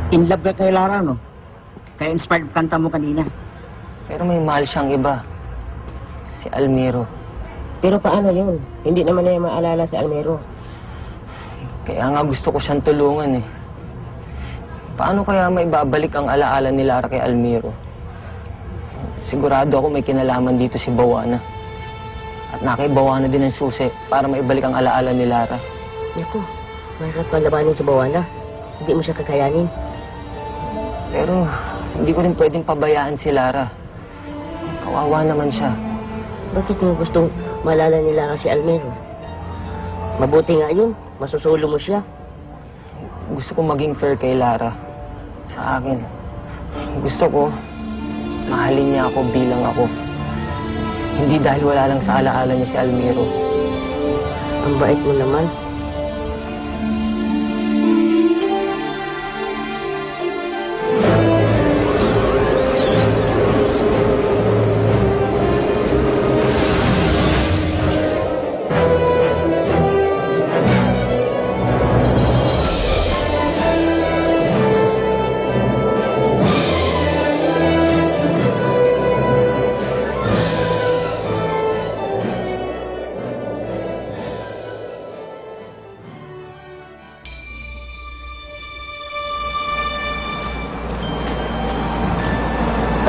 In love ka kay Lara, no? Kaya inspired kanta mo kanina. Pero may mahal siyang iba. Si Almiro. Pero paano yun? Hindi naman niya maalala si Almero. Kaya nga gusto ko siyang tulungan eh. Paano kaya maibabalik ang alaala ni Lara kay Almiro? Sigurado ako may kinalaman dito si Bawana. At nakay Bawana din ang susi para maibalik ang alaala ni Lara. Naku, mahirap kang labanin si Bawana. Hindi mo siya kakayanin. Pero hindi ko rin pwedeng pabayaan si Lara. Kawawa naman siya. Bakit mo gustong maalala ni Lara si Almero? Mabuti nga yun. Masusulo mo siya. Gusto ko maging fair kay Lara. Sa akin. Gusto ko, mahalin niya ako bilang ako. Hindi dahil wala lang sa alaala niya si Almiro. Ang bait mo naman.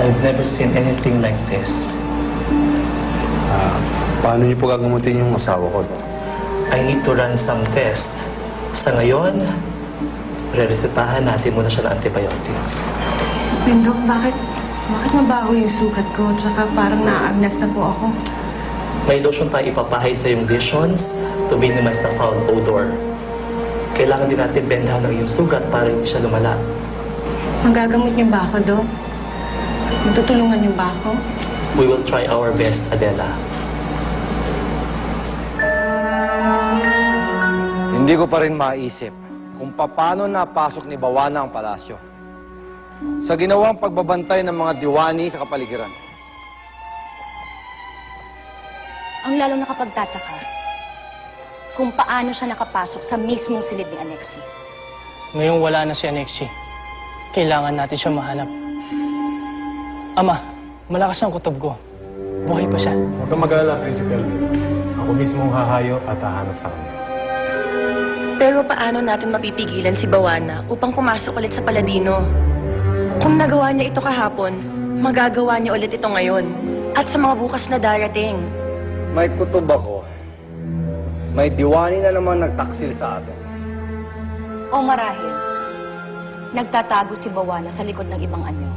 I've never seen anything like this. Paano niyo po gagamutin yung asawa ko? I need to run some tests. Sa ngayon, re-resetahan natin muna siya ng antibiotics. Pindok, bakit mabaho yung sugat ko? Tsaka parang naaagnas na po ako. May lotion tayo ipapahid sa iyong lesions to minimize the foul odor. Kailangan din natin bendahan ng iyong sugat para hindi siya lumala. Magagamot niyo ba ako, Dok? Magtutulungan niyo ba ako? We will try our best, Adela. Hindi ko pa rin maisip kung paano napasok ni Bawana ang palasyo sa ginawang pagbabantay ng mga diwani sa kapaligiran. Ang lalo nakapagtataka kung paano siya nakapasok sa mismong silid ni Anexi. Ngayong wala na si Anexi, kailangan natin siya mahanap. Ama, malakas ang kutob ko. Buhay pa siya. Huwag kang mag-alala, Principal. Ako mismo ang hahayo at hahanap sa kanya. Pero paano natin mapipigilan si Bawana upang pumasok ulit sa Paladino? Kung nagawa niya ito kahapon, magagawa niya ulit ito ngayon. At sa mga bukas na darating. May kutob ako. May diwani na naman nagtaksil sa atin. O marahil, nagtatago si Bawana sa likod ng ibang anyo.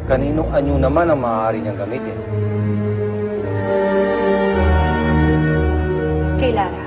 Kaninong anyo naman ang maaari niyang gamitin? Kay Lara.